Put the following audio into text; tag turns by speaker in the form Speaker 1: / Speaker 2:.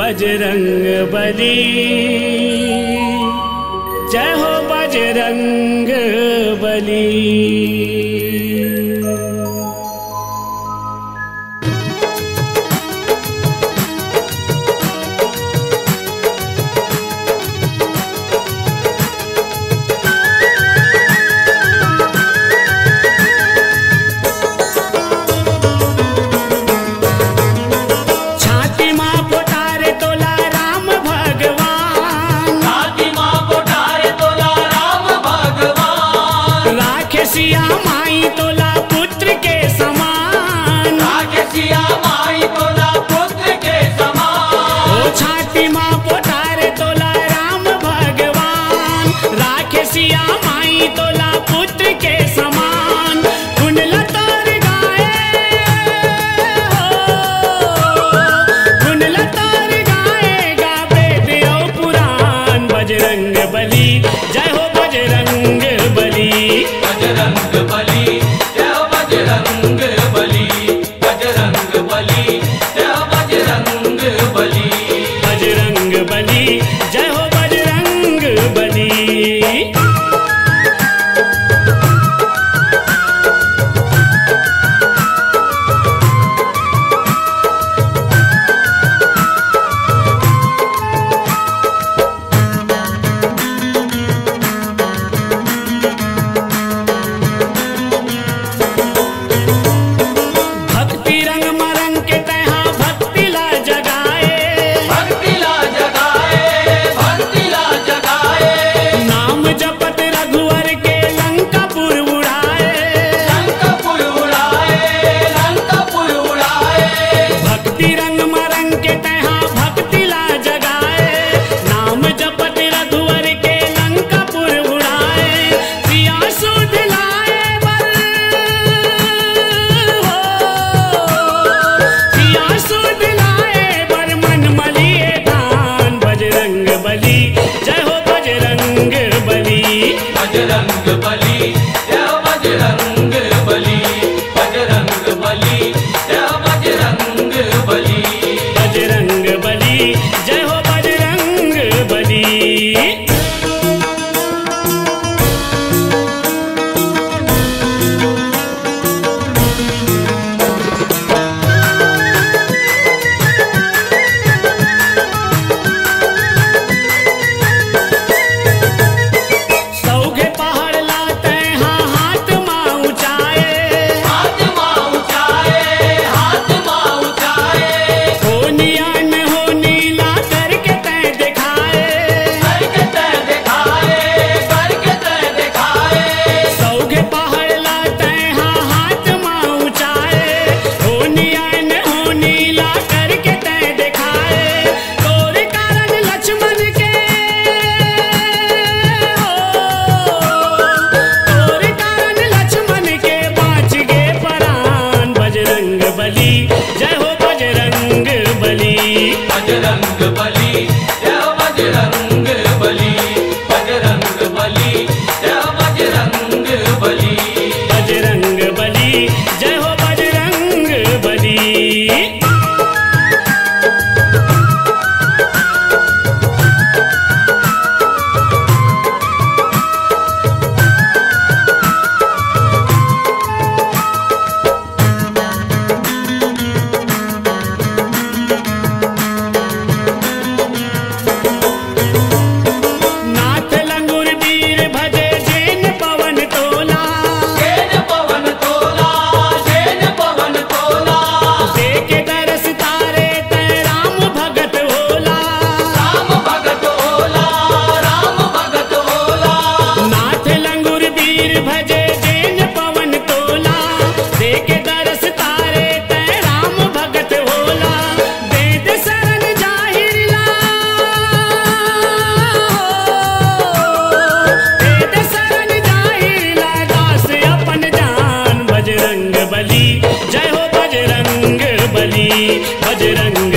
Speaker 1: बजरंग बली। जय हो बजरंग बली।
Speaker 2: सिया माई तोला पुत्र के समान, सिया माई तोला पुत्र के समान। ओ छाती माँ पोटारे तोला राम भगवान, राखे सिया माई तोला पुत्र के समान। कुंडला तार गाए हो, कुंडला तार गाए गावे दियो पुराण। बजरंग बली जय हो बजरंग बली। बजरंग बली जय हो बजरंग बली। बजरंग बली जय हो बजरंग बली। बजरंग बली जय हो बजरंग बली। बजरंग बली जय हो बजरंग बली। बजरंग बली जय हो बजरंग बली। बजरंग बली जय हो बजरंग बली। जय हो बजरंग बली। बजरंग बली जय हो बजरंग बली। बजरंग बली जय हो बजरंग बली। बजरंग बली जय हो बजरंग बली। बजरंग बली जय हो बजरंग बली। बजरंग